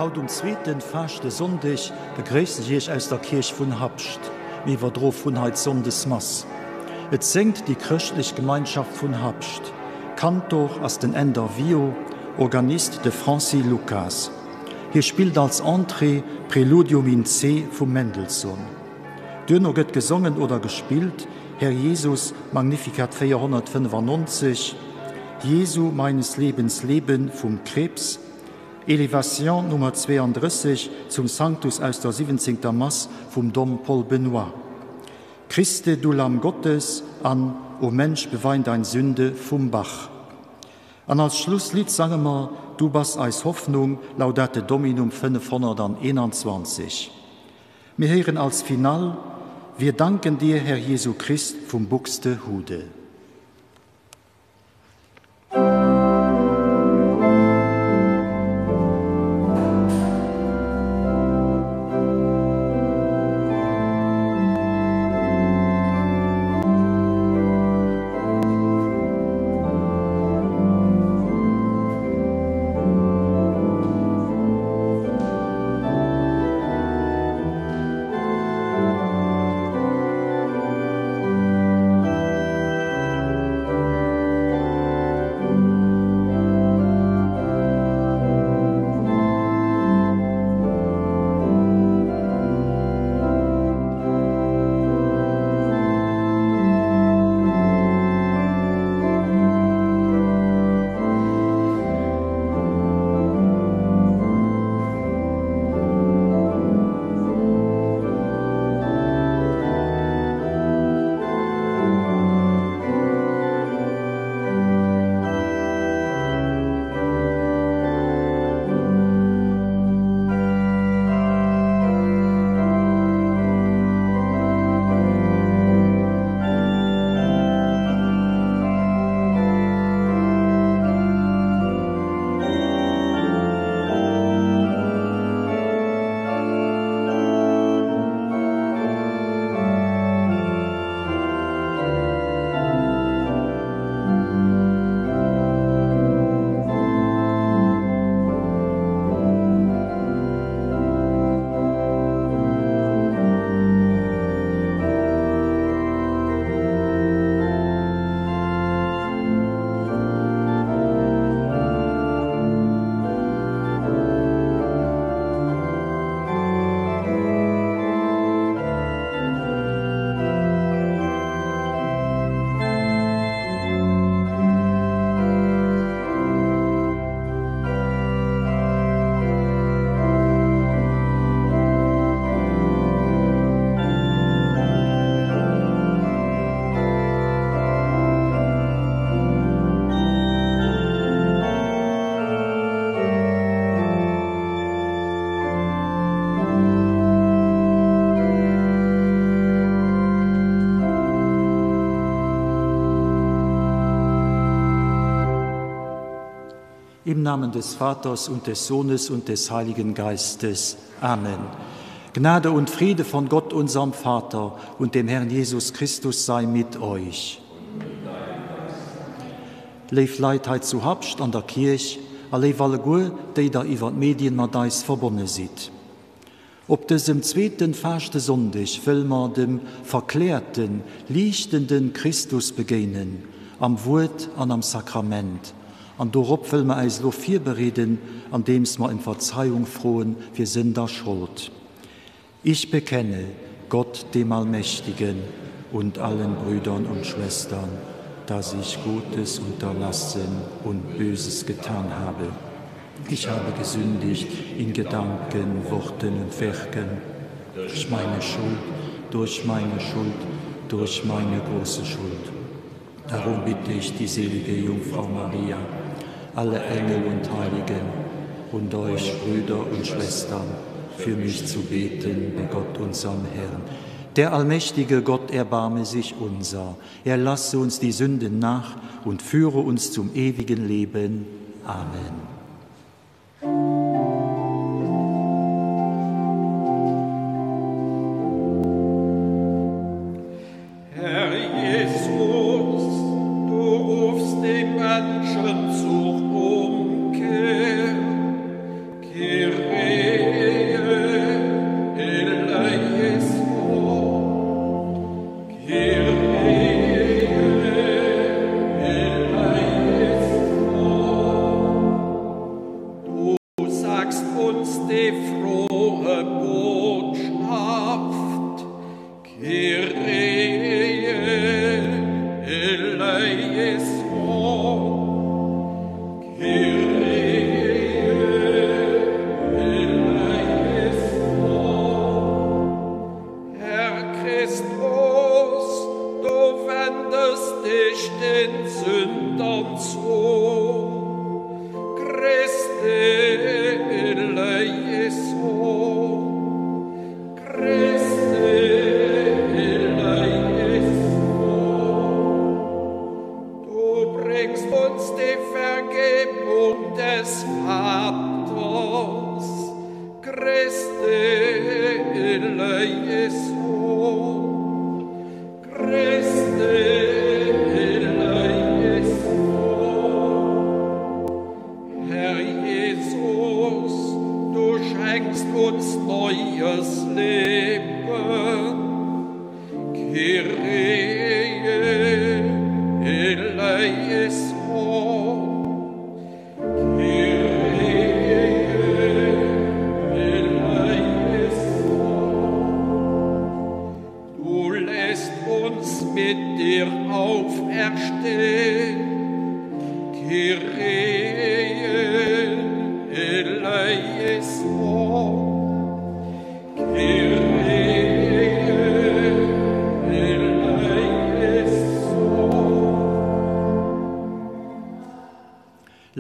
Haut um zweiten faste Sonntag begrüße ich aus der Kirche von Habst, wie wir drauf von heute Sonntagsmass. Es singt die christliche Gemeinschaft von Habst. Kantor aus den Ender Vio, Organist de Francis Lucas. Hier spielt als Entree Präludium in C von Mendelssohn. Dünner wird gesungen oder gespielt, Herr Jesus, Magnificat 495, Jesu meines Lebens Leben vom Krebs, Elevation Nummer 32 zum Sanctus aus der 17. Mass vom Dom Paul Benoit. Christe, du Lamm Gottes, an, o Mensch, bewein dein Sünde vom Bach. Und als Schlusslied sagen wir, du bist als Hoffnung, Laudate Dominum 521. Wir hören als Final, wir danken dir, Herr Jesu Christ, vom Buxtehude. Im Namen des Vaters und des Sohnes und des Heiligen Geistes. Amen. Gnade und Friede von Gott, unserem Vater, und dem Herrn Jesus Christus sei mit euch. Leif Leitheit zu Habst an der Kirche, alle alle gut, die da über die Medien mit uns verbunden sind. Ob diesem zweiten faste Sonntag will man dem verklärten, lichtenden Christus begegnen, am Wort und am Sakrament. Und darauf will man uns viel bereden, an dem wir in Verzeihung frohen, wir sind da schuld. Ich bekenne Gott, dem Allmächtigen, und allen Brüdern und Schwestern, dass ich Gutes unterlassen und Böses getan habe. Ich habe gesündigt in Gedanken, Worten und Werken, durch meine Schuld, durch meine große Schuld. Darum bitte ich die selige Jungfrau Maria, alle Engel und Heiligen und euch, Brüder und Schwestern, für mich zu beten, bei Gott, unserem Herrn. Der allmächtige Gott erbarme sich unser. Er lasse uns die Sünden nach und führe uns zum ewigen Leben. Amen.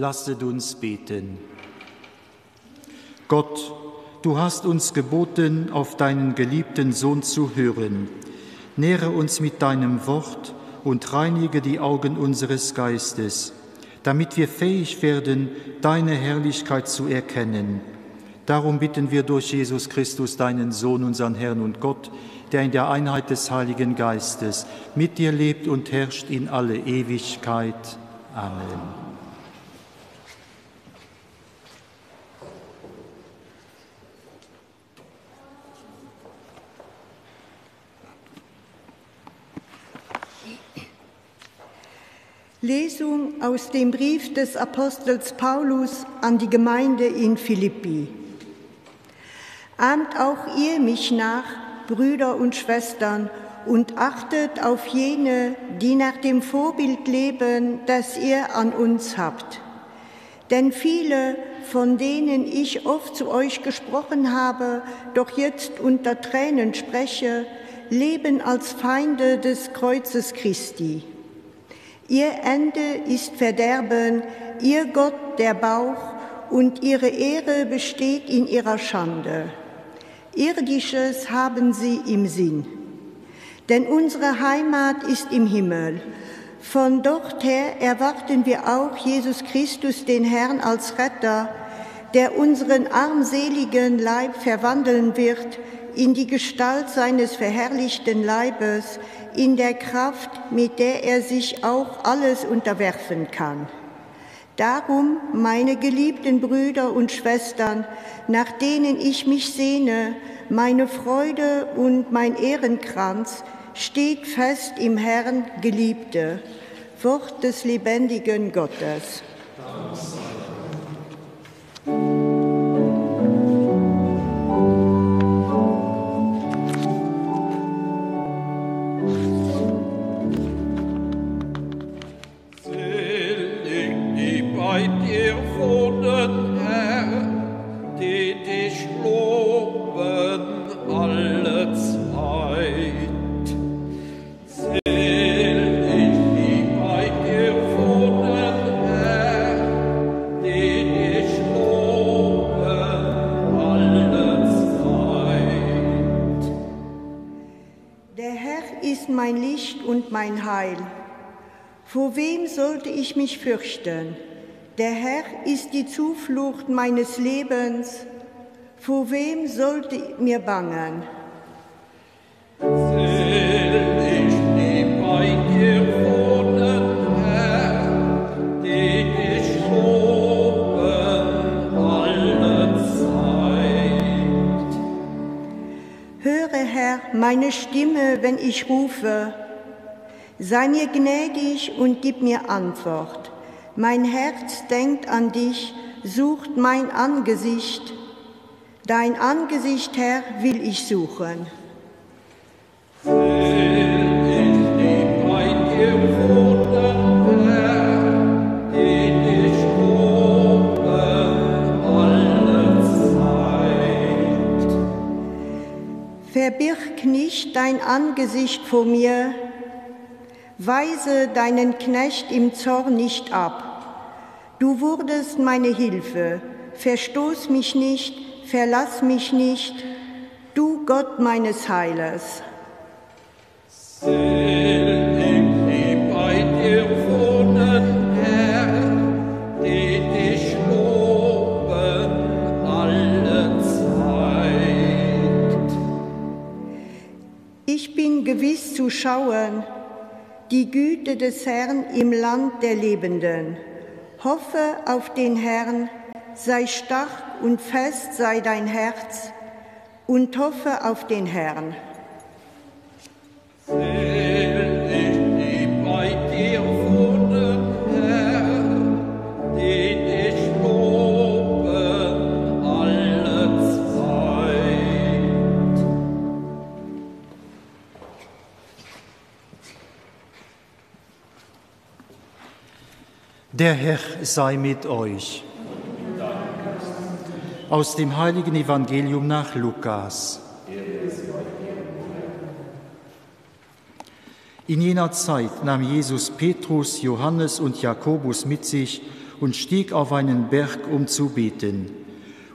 Lasset uns beten. Gott, du hast uns geboten, auf deinen geliebten Sohn zu hören. Nähre uns mit deinem Wort und reinige die Augen unseres Geistes, damit wir fähig werden, deine Herrlichkeit zu erkennen. Darum bitten wir durch Jesus Christus, deinen Sohn, unseren Herrn und Gott, der in der Einheit des Heiligen Geistes mit dir lebt und herrscht in alle Ewigkeit. Amen. Lesung aus dem Brief des Apostels Paulus an die Gemeinde in Philippi. Ahmt auch ihr mich nach, Brüder und Schwestern, und achtet auf jene, die nach dem Vorbild leben, das ihr an uns habt. Denn viele, von denen ich oft zu euch gesprochen habe, doch jetzt unter Tränen spreche, leben als Feinde des Kreuzes Christi. Ihr Ende ist Verderben, ihr Gott der Bauch, und ihre Ehre besteht in ihrer Schande. Irdisches haben sie im Sinn. Denn unsere Heimat ist im Himmel. Von dort her erwarten wir auch Jesus Christus, den Herrn, als Retter, der unseren armseligen Leib verwandeln wird in die Gestalt seines verherrlichten Leibes, in der Kraft, mit der er sich auch alles unterwerfen kann. Darum, meine geliebten Brüder und Schwestern, nach denen ich mich sehne, meine Freude und mein Ehrenkranz steht fest im Herrn, Geliebte. Wort des lebendigen Gottes. Mein Licht und mein Heil. Vor wem sollte ich mich fürchten? Der Herr ist die Zuflucht meines Lebens. Vor wem sollte mir bangen? Selig die bei dir wohnen, Herr, die dich loben alle Zeit. Höre, Herr, meine Stimme, wenn ich rufe. Sei mir gnädig und gib mir Antwort. Mein Herz denkt an dich, sucht mein Angesicht. Dein Angesicht, Herr, will ich suchen. Selig die bei dir wohnen, Herr, die dich loben alle Zeit. Verbirg nicht dein Angesicht vor mir, weise deinen Knecht im Zorn nicht ab. Du wurdest meine Hilfe, verstoß mich nicht, verlass mich nicht, du Gott meines Heilers. Selig die bei dir wohnen, Herr, die dich loben alle Zeit. Ich bin gewiss zu schauen, die Güte des Herrn im Land der Lebenden. Hoffe auf den Herrn, sei stark und fest sei dein Herz und hoffe auf den Herrn. Selig die bei dir wohnen, Herr, die dich loben alle Zeit. Der Herr sei mit euch. Aus dem heiligen Evangelium nach Lukas. In jener Zeit nahm Jesus Petrus, Johannes und Jakobus mit sich und stieg auf einen Berg, um zu beten.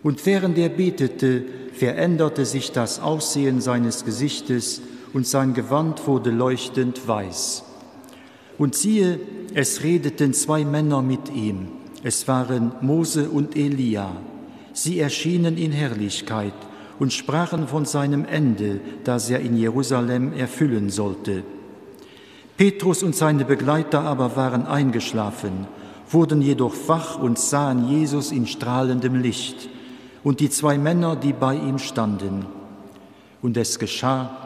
Und während er betete, veränderte sich das Aussehen seines Gesichtes und sein Gewand wurde leuchtend weiß. Und siehe, es redeten zwei Männer mit ihm. Es waren Mose und Elia. Sie erschienen in Herrlichkeit und sprachen von seinem Ende, das er in Jerusalem erfüllen sollte. Petrus und seine Begleiter aber waren eingeschlafen, wurden jedoch wach und sahen Jesus in strahlendem Licht und die zwei Männer, die bei ihm standen. Und es geschah,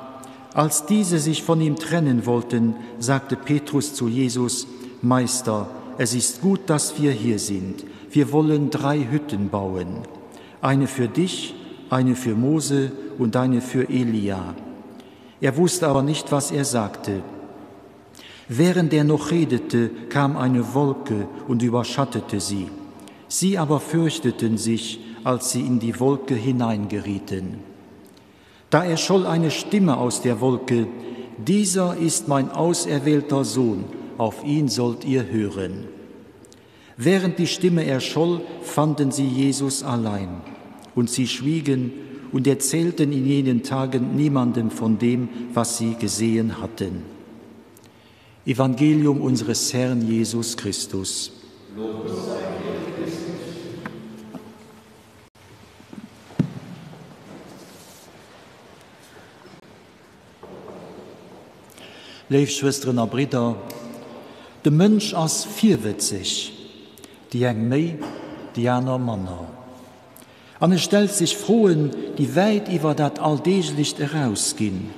als diese sich von ihm trennen wollten, sagte Petrus zu Jesus: Meister, es ist gut, dass wir hier sind. Wir wollen 3 Hütten bauen, eine für dich, eine für Mose und eine für Elia. Er wusste aber nicht, was er sagte. Während er noch redete, kam eine Wolke und überschattete sie. Sie aber fürchteten sich, als sie in die Wolke hineingerieten. Da erscholl eine Stimme aus der Wolke: Dieser ist mein auserwählter Sohn, auf ihn sollt ihr hören. Während die Stimme erscholl, fanden sie Jesus allein. Und sie schwiegen und erzählten in jenen Tagen niemandem von dem, was sie gesehen hatten. Evangelium unseres Herrn Jesus Christus. Lob sei dir, Christus. Liebe Schwestern und Brüder, der Mensch ist vierwitzig, die eng mei, die aner Manner. Und es stellt sich Frohen, die weit über das Alldeglicht herausgehen.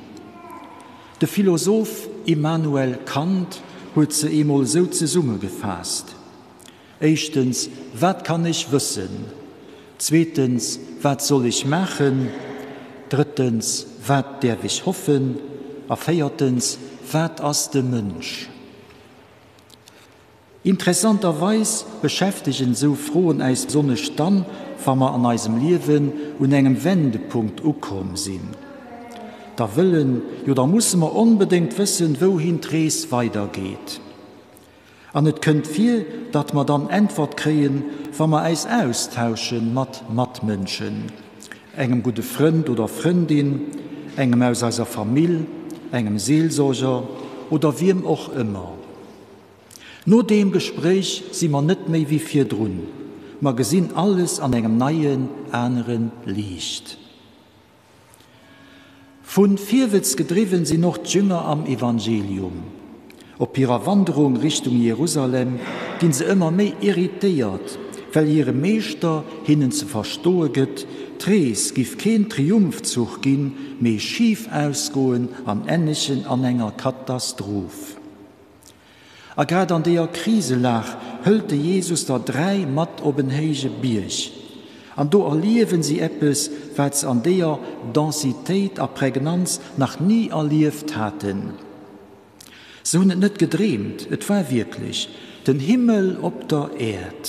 Der Philosoph Immanuel Kant hat sie einmal so zusammengefasst. Erstens, was kann ich wissen? Zweitens, was soll ich machen? Drittens, was darf ich hoffen? Und viertens, was ist der Mensch? Interessanterweise beschäftigen so Frohen als besonders dann, wenn wir an unserem Leben und einem Wendepunkt angekommen sind. Da müssen wir unbedingt wissen, wohin die Reise weitergeht. Und es könnte viel, dass wir dann Antwort kriegen, wenn wir uns austauschen mit Menschen. Einem guten Freund oder Freundin, einem aus unserer Familie, einem Seelsorger oder wem auch immer. Nur dem Gespräch sind wir nicht mehr wie vier drin. Wir sehen alles an einem neuen, anderen Licht. Von Vierwitz gedriven sie noch die Jünger am Evangelium. Auf ihrer Wanderung Richtung Jerusalem gehen sie immer mehr irritiert, weil ihre Meister hinnen zu verstehen gibt, Reis gibt kein Triumphzug gehen, mehr schief ausgehen an ähnlichen an einer Katastrophe. Gerade an der Krise lag, hüllte Jesus da 3 Matt oben heige Birch. Und da erleben sie etwas, was an der Densität und Prägnanz noch nie erlebt hatten. So haben nicht gedreht, es war wirklich den Himmel ob der Erde.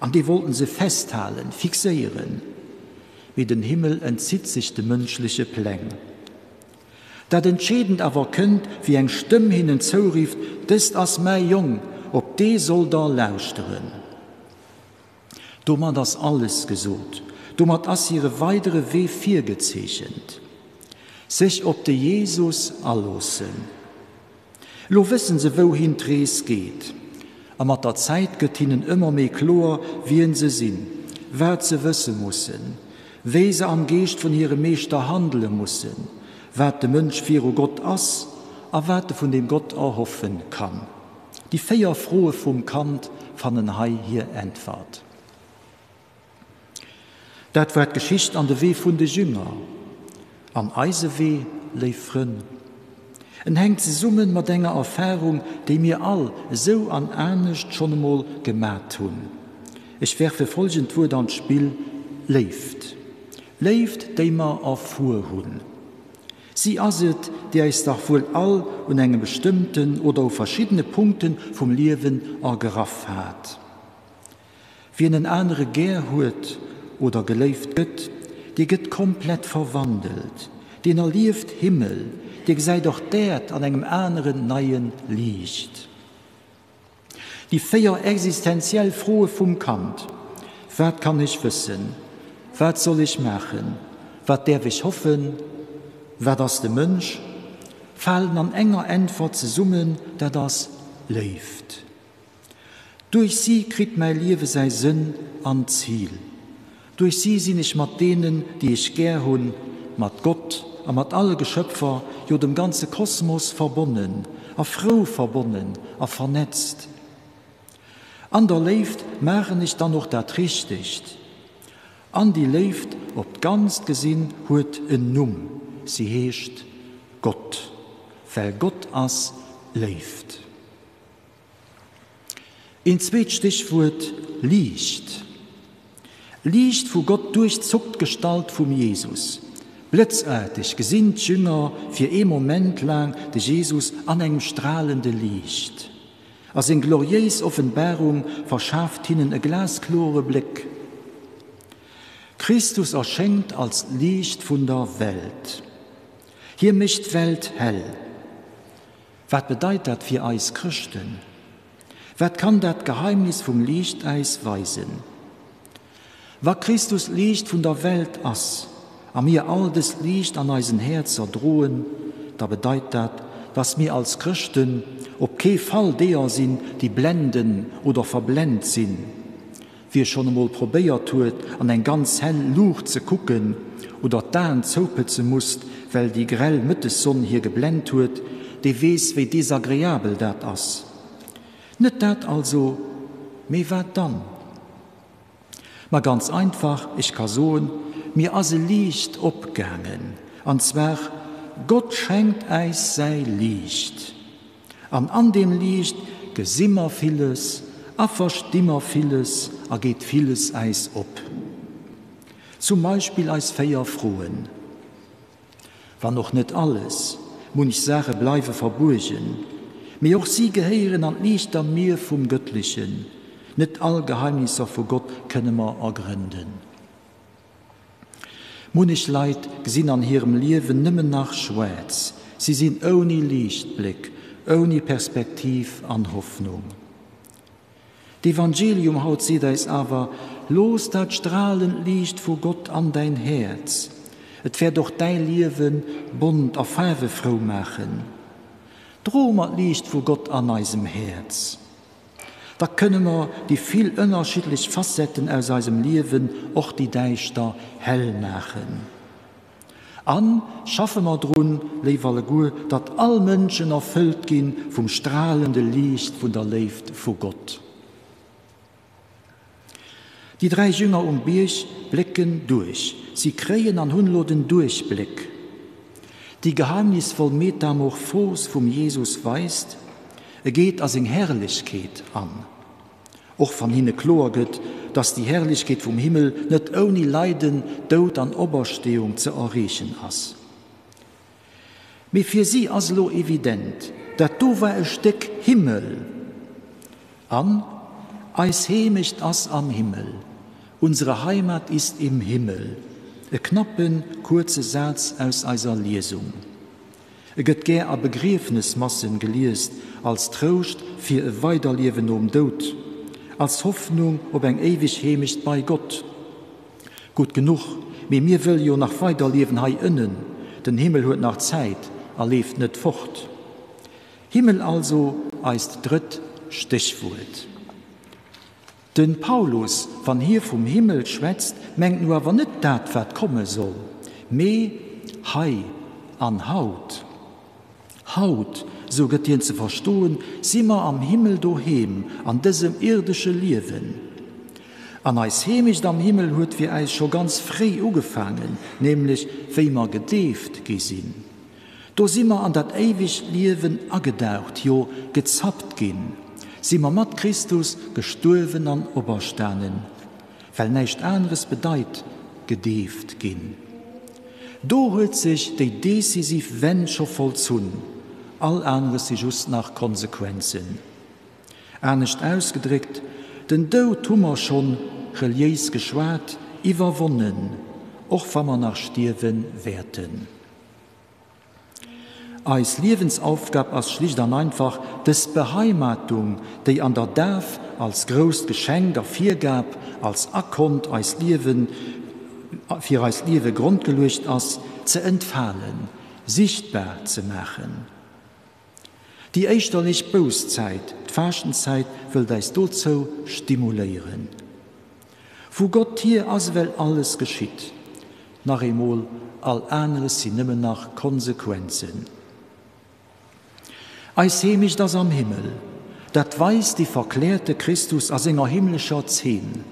An die wollten sie festhalten, fixieren. Mit dem Himmel entzieht sich der menschliche Plan. Dat entscheidend aber könnt, wie eng Stimme hinnen zurief, das as mei Jung, ob die soll da lauschteren. Du man das alles gesot, du mat as ihre weitere Weh 4 gezeichnet. Sich ob de Jesus allosen. Lo wissen sie, wohin Dres geht. Aber mit der Zeit geht ihnen immer mehr klar, wie sie sind, wer sie wissen müssen, wie sie am Geist von ihrem Meister handeln müssen, wer der Mensch für Gott ist, und wer von dem Gott erhoffen kann. Die 4 Frohe vom Kant fanden hier Antwort. Das war die Geschichte an der Weg von den Jüngern. Am Eiseweh lief Frön. Und hängt zusammen mit einer Erfahrung, die wir all so an ernst schon einmal gemacht haben. Ich werfe folgend Wort ans Spiel: lebt. Lebt, die wir erfuhren. Sie ist es, die es doch wohl all an einem bestimmten oder auf verschiedene Punkten vom Leben ergrafft hat. Wie einen anderen gern hat oder gelebt wird, die geht komplett verwandelt. Den erlebt Himmel, die sei doch dort an einem anderen neuen Licht. Die 4 existenziell Frohe vom Kant. Was kann ich wissen? Was soll ich machen? Was darf ich hoffen? Wer das der Mensch? Fallen an enger Antwort zusammen, der das lebt. Durch sie kriegt mein Leben sein Sinn an Ziel. Durch sie sind ich mit denen, die ich gern hun, mit Gott und mit allen Geschöpfer, ja dem ganzen Kosmos verbunden, a froh verbunden, a vernetzt. An der lebt, machen ich dann noch dat richtig. An die lebt, ob ganz gesinn, huet en Numm. Sie heescht Gott, weil Gott as lebt. In zweit Stichwort Licht. Licht, wo Gott durchzuckt Gestalt vom Jesus. Blitzartig gesinnt Jünger für einen Moment lang de Jesus an einem strahlenden Licht. Als in gloriös Offenbarung verschafft ihnen ein glasklare Blick. Christus erschenkt als Licht von der Welt. Hier mischt Welt hell. Was bedeutet das für uns Christen? Was kann das Geheimnis vom Licht uns weisen? Was Christus Licht von der Welt ist, an mir all das Licht an unseren Herz erdrohen, da bedeutet das, dass wir als Christen ob kein Fall der sind, die blenden oder verblendet sind. Wir schon einmal probiert tut, an ein ganz hell Luch zu gucken oder dann zopetzen musst, weil die grell Mittessonne hier geblendet wird, die weiß, wie desagreabel das ist. Nicht das also, mehr was dann? Ma ganz einfach, ich kann sagen, mir also Licht abgegangen. Und zwar, Gott schenkt eis sei Licht. An dem Licht gesimmer vieles, verstimmer vieles, geht vieles eis ob. Zum Beispiel als Feierfrohen. War noch nicht alles, muss ich sagen, bleibe verborgen. Mir auch sie gehören an Licht am Meer vom Göttlichen. Nicht all Geheimnisse vor Gott können wir ergründen. Munich Leid gesehen an ihrem Leben nimmer nach Schweiz. Sie sind ohne Lichtblick, ohne Perspektiv an Hoffnung. Das Evangelium haut sie da aber, los das strahlend Licht vor Gott an dein Herz. Et wird doch dein Leben bunt auf Farbe froh machen. Drum hat Licht vor Gott an unserem Herz. Da können wir die viel unterschiedlichen Facetten aus unserem Leben, auch die Deichter, hell machen. An schaffen wir drum, lieber gut, dass alle Menschen erfüllt gehen vom strahlenden Licht von der Lebt vor Gott. Die 3 Jünger Berg blicken durch. Sie kriegen an Hunloden Durchblick. Die geheimnisvolle Metamorphose vom Jesus weist, geht als in Herrlichkeit an. Auch von ihnen klar geht, dass die Herrlichkeit vom Himmel nicht ohne Leiden, Tod an Oberstehung zu erreichen ist. Mir für sie also evident, dass da war ein Stück Himmel. An, als heimicht as am Himmel. Unsere Heimat ist im Himmel. Ein knappen, kurzer Satz aus einer Lesung. Gëtt gär a Begräbnismassen gelesen, als Trost für ein Weiterleben um Tod, als Hoffnung ob eng ewig Heimicht bei Gott. Gut genug, mir will jo nach Weiterleben hei innen, den Himmel huet nach Zeit, lebt nicht fort. Himmel also heißt dritt Stichwort. Den Paulus, wann hier vom Himmel schwätzt, mengt nur aber nicht dat, wat komme soll. Me, hei, an Haut. Haut, so geht ihn zu verstehen, sind wir am Himmel daheim, an diesem irdischen Leben. An eis heimisch am Himmel hut wir eis schon ganz frei angefangen, nämlich, wie wir gedäft gesehen. Da sind wir an dat ewig Leben angedaucht, jo, gezappt gehen. Sind wir mit Christus gestorben an Obersternen, weil nichts anderes bedeutet, gedäft gehen. Da holt sich die decisiv Wende schon vollzogen. All anderes ist just nach Konsequenzen. Ernst ausgedrückt, den Tod haben wir schon religiös geschwärzt, überwunden, auch wenn wir nach Stirben werden. Als Lebensaufgabe ist schlicht und einfach das Beheimatung, die an der Darf als großes Geschenk dafür gab, als Akkont als Leben, für als Leben grundgelegt ist, zu entfallen, sichtbar zu machen. Die österliche Bußzeit, die Fastenzeit, will das dazu stimulieren. Wo Gott hier als well alles geschieht, nach einmal all anderes sind nimmer nach Konsequenzen. Als heimisch das am Himmel, dat weiß die verklärte Christus als enger himmlischer Zehn.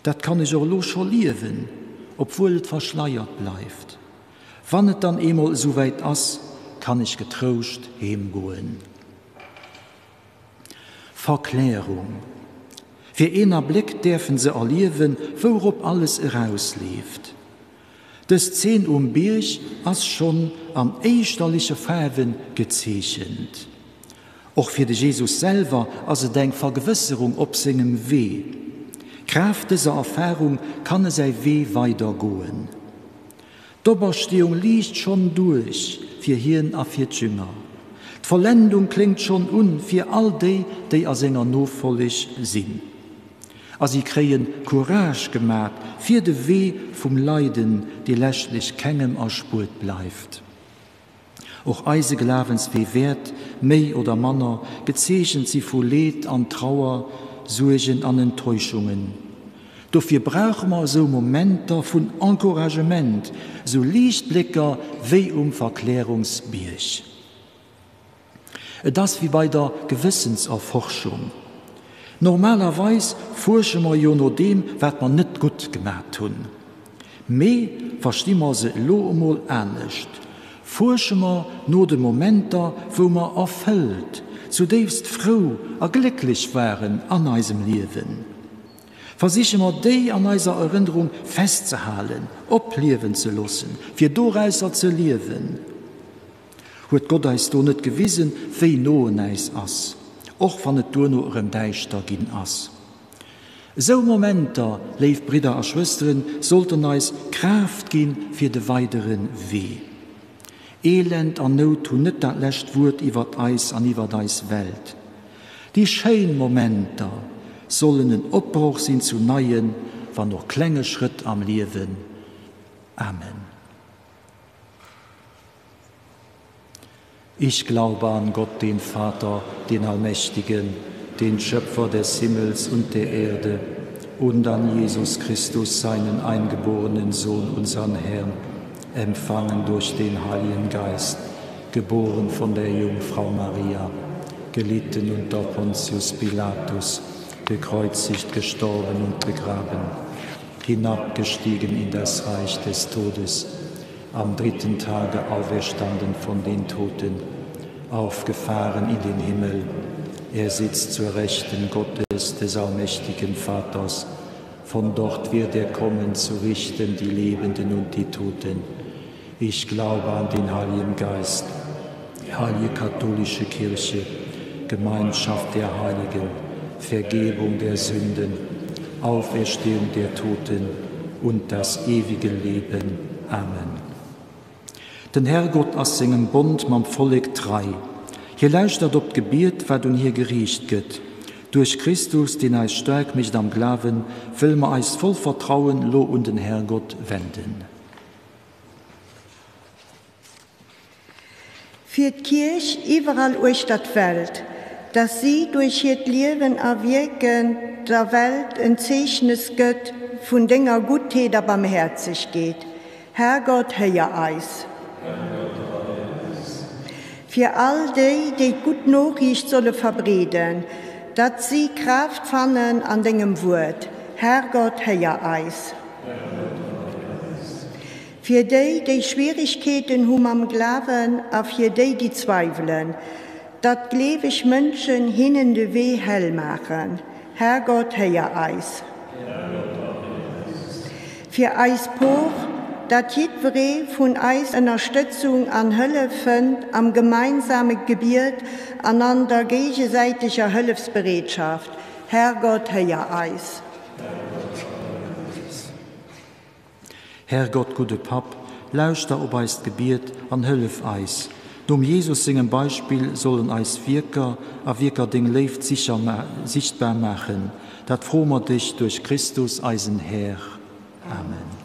Dat kann ich auch schon leben, obwohl es verschleiert bleibt. Wann es dann einmal so weit ist, kann ich getrost heimgehen. Verklärung. Für einen Blick dürfen sie erleben, worauf alles herauslebt. Das 10 Berg ist schon an esterliche Farben gezeichnet. Auch für den Jesus selber, also denk Vergewisserung ob seinem Weh. Kraft dieser Erfahrung kann es sein Weh weitergehen. Die Oberstehung liegt schon durch für Hirn und für die Jünger. Die Vollendung klingt schon für all die als enger nachfolgig sind. Also sie kriegen Courage gemacht für den Weh vom Leiden, die letztlich keinem erspurt bleibt. Auch eise Glaubens wie Wert, mehr oder Männer, gezeichnet sie vor Leid an Trauer, Sorgen an Enttäuschungen. Dafür brauchen wir so Momente von Encouragement, so Lichtblicker wie Verklärungsberg. Das wie bei der Gewissenserforschung. Normalerweise forschen wir ja nur dem, was wir nicht gut gemacht haben. Mehr verstehen wir sie einmal ernst. Forschen wir nur den Momenten, wo wir erfüllt, zutiefst froh und glücklich waren an unserem Leben. Versuchen wir, die an unserer Erinnerung festzuhalten, ableben zu lassen, für daraus zu leben. Hat Gott uns da nicht gewissen, wie nahe uns ist, auch wenn es da noch im Deister ging ist. So Momente, liebe Brüder und Schwestern, sollten uns Kraft geben für den weiteren Weg. Elend und Not tun nicht das letzte Wort über uns und über diese Welt. Die schönen Momente sollen ein Abbruch sein zu Neuen, wenn noch kleine Schritt am Leben. Amen. Ich glaube an Gott, den Vater, den Allmächtigen, den Schöpfer des Himmels und der Erde, und an Jesus Christus, seinen eingeborenen Sohn, unseren Herrn, empfangen durch den Heiligen Geist, geboren von der Jungfrau Maria, gelitten unter Pontius Pilatus, gekreuzigt, gestorben und begraben, hinabgestiegen in das Reich des Todes, am 3. Tage auferstanden von den Toten, aufgefahren in den Himmel. Er sitzt zur Rechten Gottes, des allmächtigen Vaters. Von dort wird er kommen, zu richten die Lebenden und die Toten. Ich glaube an den Heiligen Geist, die heilige katholische Kirche, Gemeinschaft der Heiligen, Vergebung der Sünden, Auferstehung der Toten und das ewige Leben. Amen. Den Herrgott aus seinem Bund mam Volk trei. Hier leistet ob Gebiet, wat hier geriecht geht. Durch Christus, den eis stärk mich am Glauben, will man eis voll Vertrauen lo und den Herrgott wenden. Für die Kirche überall durch die Welt, dass sie durch ihr Leben erwirken, der Welt ein Zeichnis gibt von Dinger Gutheit der Barmherzigkeit. Herrgott, Herr Eis. Für all die, die gut Nachricht sollen verbreiten, dass sie Kraft fanden an dem Wort. Herrgott, Herr Eis. Für die, die Schwierigkeiten haben am Glauben, auch für die, die zweifeln, dass gläubig Menschen hinnen den Weg hell machen. Herrgott, Herr Eis. Für Eis Poch, dass jedwere von Eis Unterstützung an Hilfe findet am gemeinsamen Gebiet aneinander gegenseitiger Hilfsbereitschaft. Herrgott, Herr Eis. Herrgott, gute Pap, lauschte ob eis Gebiet an Hilf Eis. Dum Jesus singen Beispiel sollen eis Wirker Ding lebt sichtbar machen. Dat fromer dich durch Christus eisen Herr. Amen.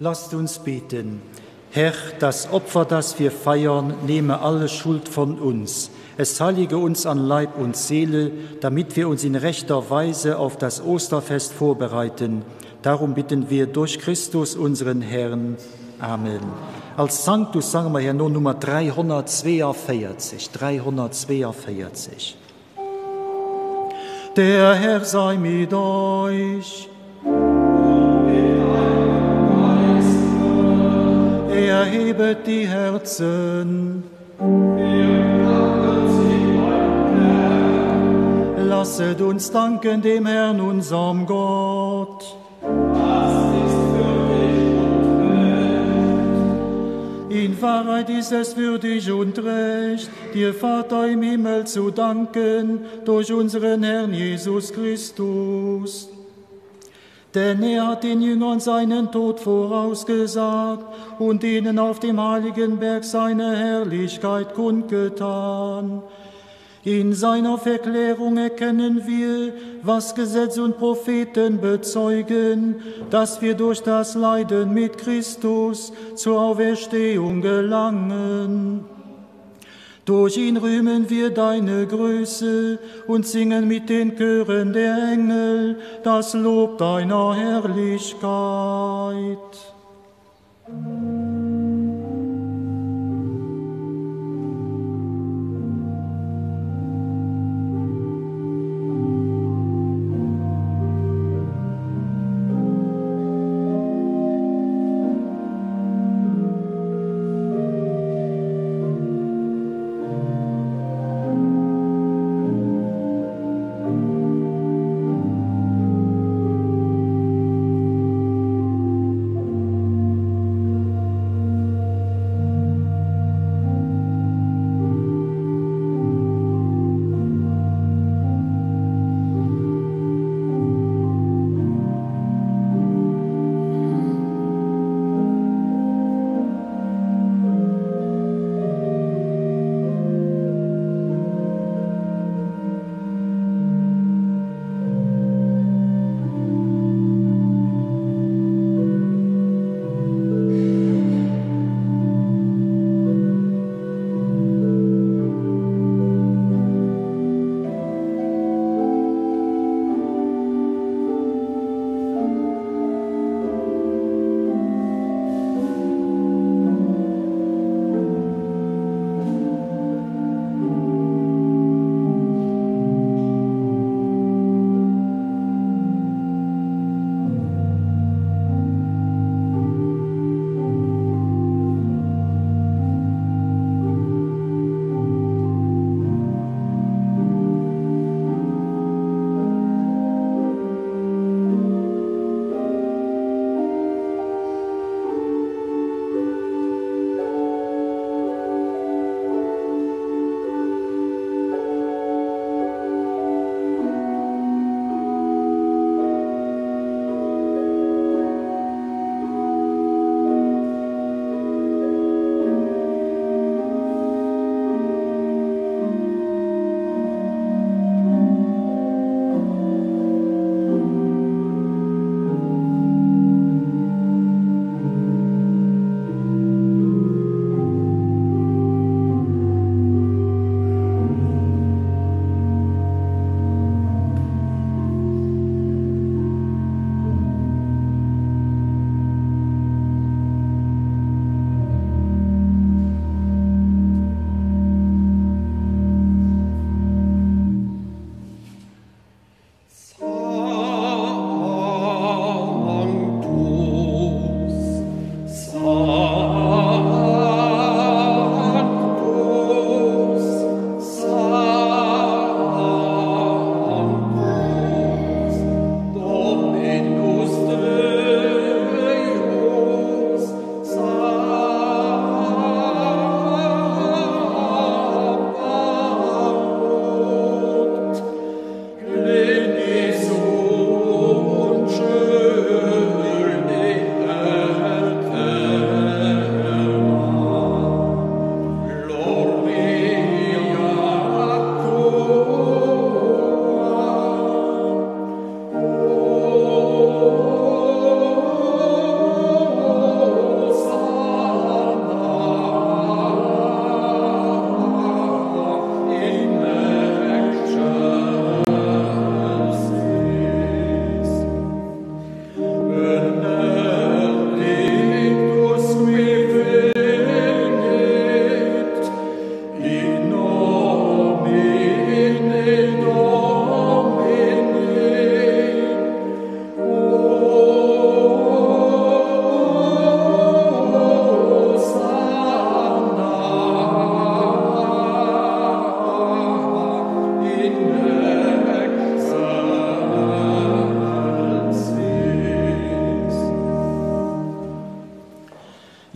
Lasst uns beten. Herr, das Opfer, das wir feiern, nehme alle Schuld von uns. Es heilige uns an Leib und Seele, damit wir uns in rechter Weise auf das Osterfest vorbereiten. Darum bitten wir durch Christus, unseren Herrn. Amen. Als Sanctus sagen wir hier nur Nummer 342. 342. Der Herr sei mit euch. Erhebet die Herzen. Lasset uns danken dem Herrn, unserem Gott. In Wahrheit ist es würdig und recht, dir, Vater im Himmel, zu danken durch unseren Herrn Jesus Christus. Denn er hat den Jüngern seinen Tod vorausgesagt und ihnen auf dem heiligen Berg seine Herrlichkeit kundgetan. In seiner Verklärung erkennen wir, was Gesetz und Propheten bezeugen, dass wir durch das Leiden mit Christus zur Auferstehung gelangen. Durch ihn rühmen wir deine Größe und singen mit den Chören der Engel das Lob deiner Herrlichkeit.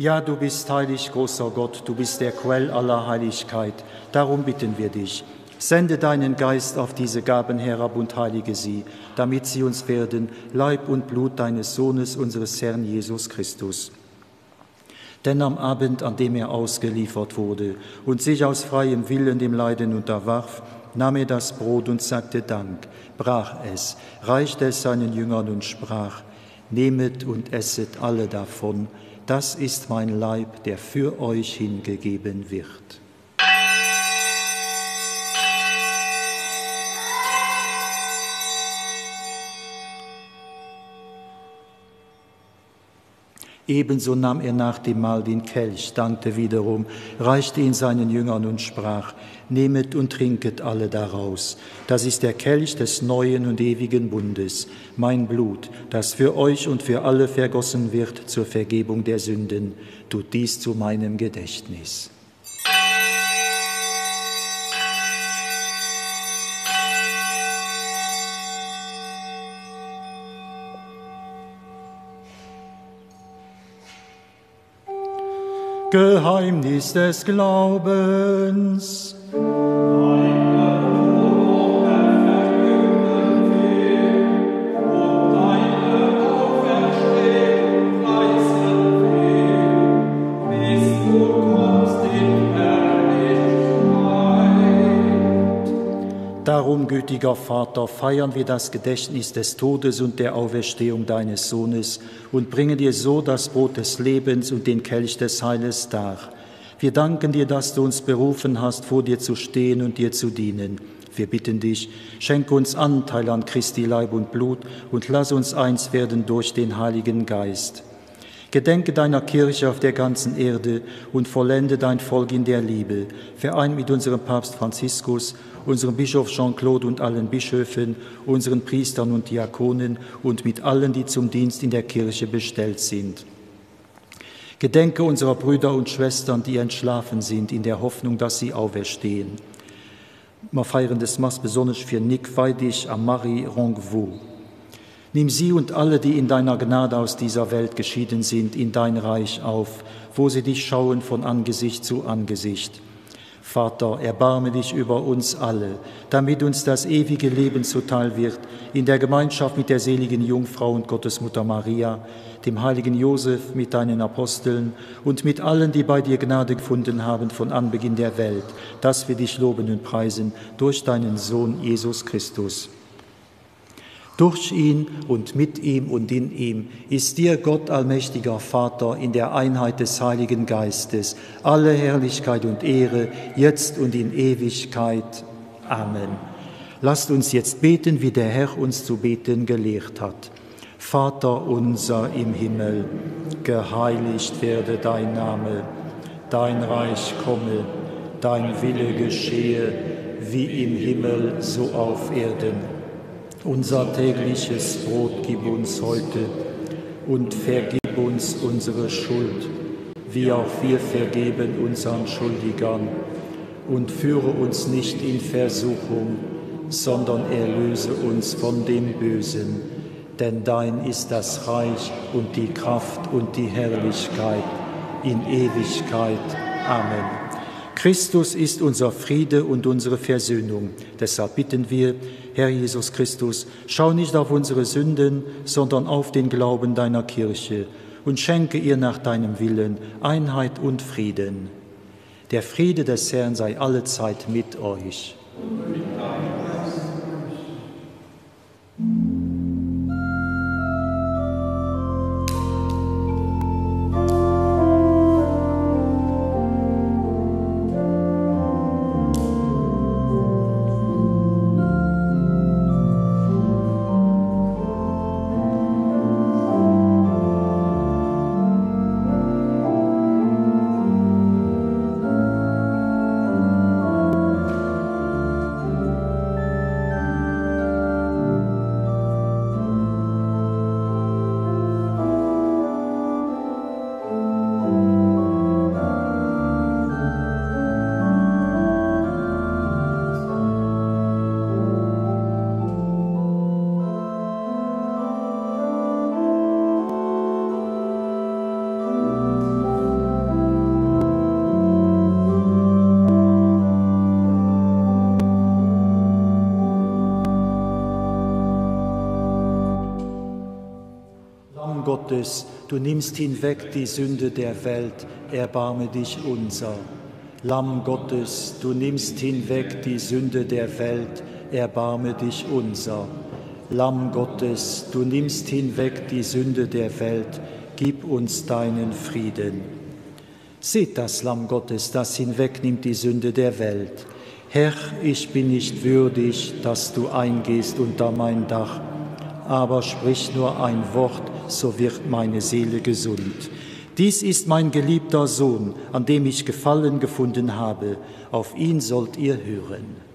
Ja, du bist heilig, großer Gott, du bist der Quell aller Heiligkeit. Darum bitten wir dich, sende deinen Geist auf diese Gaben herab und heilige sie, damit sie uns werden, Leib und Blut deines Sohnes, unseres Herrn Jesus Christus. Denn am Abend, an dem er ausgeliefert wurde und sich aus freiem Willen dem Leiden unterwarf, nahm er das Brot und sagte Dank, brach es, reichte es seinen Jüngern und sprach: Nehmet und esset alle davon, das ist mein Leib, der für euch hingegeben wird. Ebenso nahm er nach dem Mahl den Kelch, dankte wiederum, reichte ihn seinen Jüngern und sprach: Nehmet und trinket alle daraus. Das ist der Kelch des neuen und ewigen Bundes, mein Blut, das für euch und für alle vergossen wird zur Vergebung der Sünden. Tut dies zu meinem Gedächtnis. Geheimnis des Glaubens. Darum, gütiger Vater, feiern wir das Gedächtnis des Todes und der Auferstehung deines Sohnes und bringen dir so das Brot des Lebens und den Kelch des Heiles dar. Wir danken dir, dass du uns berufen hast, vor dir zu stehen und dir zu dienen. Wir bitten dich, schenke uns Anteil an Christi Leib und Blut und lass uns eins werden durch den Heiligen Geist. Gedenke deiner Kirche auf der ganzen Erde und vollende dein Volk in der Liebe, vereint mit unserem Papst Franziskus, unserem Bischof Jean-Claude und allen Bischöfen, unseren Priestern und Diakonen und mit allen, die zum Dienst in der Kirche bestellt sind. Gedenke unserer Brüder und Schwestern, die entschlafen sind, in der Hoffnung, dass sie auferstehen. Wir feiern das Mass besonders für Nick Weidig, Amari Rongvu. Nimm sie und alle, die in deiner Gnade aus dieser Welt geschieden sind, in dein Reich auf, wo sie dich schauen von Angesicht zu Angesicht. Vater, erbarme dich über uns alle, damit uns das ewige Leben zuteil wird, in der Gemeinschaft mit der seligen Jungfrau und Gottesmutter Maria, dem heiligen Josef mit deinen Aposteln und mit allen, die bei dir Gnade gefunden haben von Anbeginn der Welt, dass wir dich loben und preisen durch deinen Sohn Jesus Christus. Durch ihn und mit ihm und in ihm ist dir, Gott allmächtiger Vater, in der Einheit des Heiligen Geistes, alle Herrlichkeit und Ehre, jetzt und in Ewigkeit. Amen. Lasst uns jetzt beten, wie der Herr uns zu beten gelehrt hat. Vater unser im Himmel, geheiligt werde dein Name, dein Reich komme, dein Wille geschehe, wie im Himmel, so auf Erden. Unser tägliches Brot gib uns heute und vergib uns unsere Schuld, wie auch wir vergeben unseren Schuldigern. Und führe uns nicht in Versuchung, sondern erlöse uns von dem Bösen. Denn dein ist das Reich und die Kraft und die Herrlichkeit in Ewigkeit. Amen. Christus ist unser Friede und unsere Versöhnung. Deshalb bitten wir, Herr Jesus Christus, schau nicht auf unsere Sünden, sondern auf den Glauben deiner Kirche und schenke ihr nach deinem Willen Einheit und Frieden. Der Friede des Herrn sei allezeit mit euch. Lamm Gottes, du nimmst hinweg die Sünde der Welt, erbarme dich unser. Lamm Gottes, du nimmst hinweg die Sünde der Welt, erbarme dich unser. Lamm Gottes, du nimmst hinweg die Sünde der Welt, gib uns deinen Frieden. Seht das Lamm Gottes, das hinwegnimmt die Sünde der Welt. Herr, ich bin nicht würdig, dass du eingehst unter mein Dach, aber sprich nur ein Wort, so wird meine Seele gesund. Dies ist mein geliebter Sohn, an dem ich Gefallen gefunden habe. Auf ihn sollt ihr hören.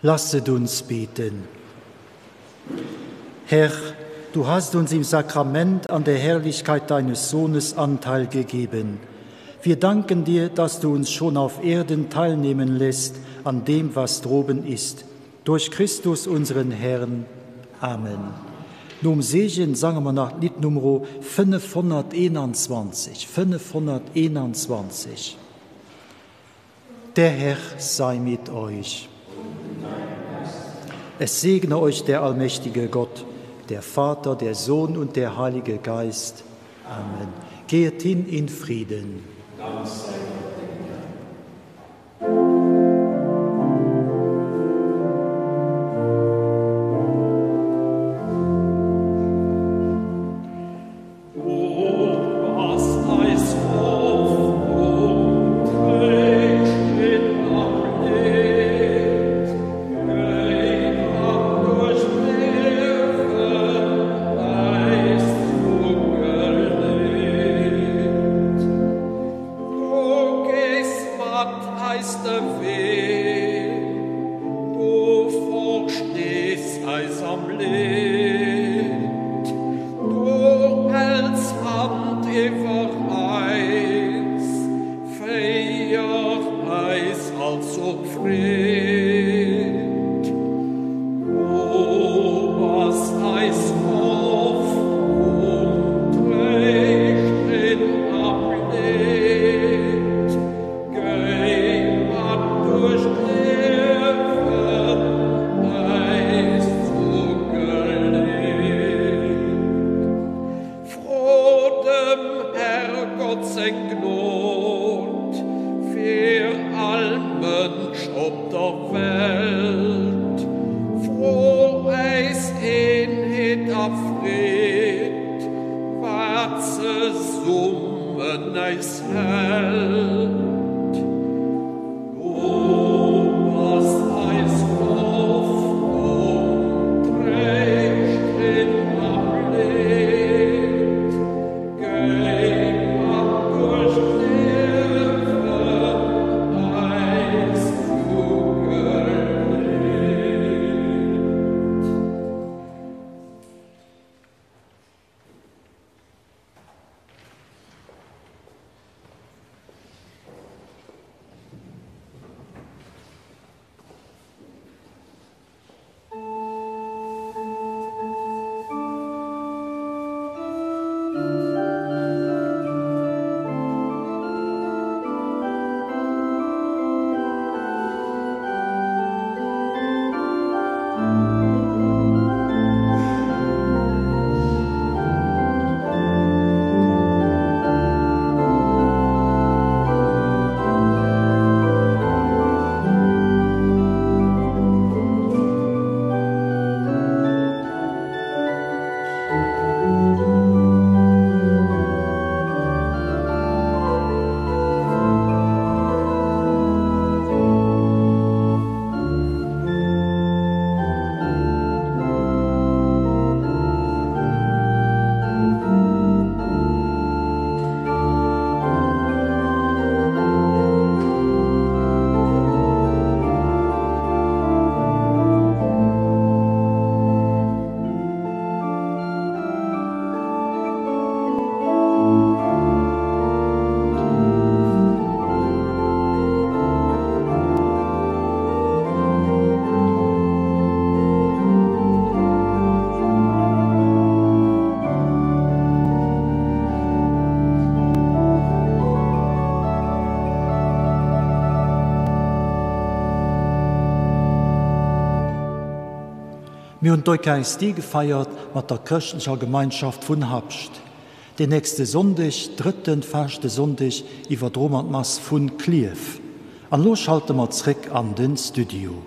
Lasset uns beten. Herr, du hast uns im Sakrament an der Herrlichkeit deines Sohnes Anteil gegeben. Wir danken dir, dass du uns schon auf Erden teilnehmen lässt an dem, was droben ist. Durch Christus, unseren Herrn. Amen. Nun Segen sagen wir nach Lied Nummer 521. 521. Der Herr sei mit euch. Es segne euch der allmächtige Gott, der Vater, der Sohn und der Heilige Geist. Amen. Geht hin in Frieden. Dank sei Gott. Wir haben Eucharistie gefeiert mit der christlichen Gemeinschaft von Habst. Den nächsten Sonntag, dritten Fasten Sonntag, über Dromatmas von Kliev. Und los schalten wir zurück an den Studio.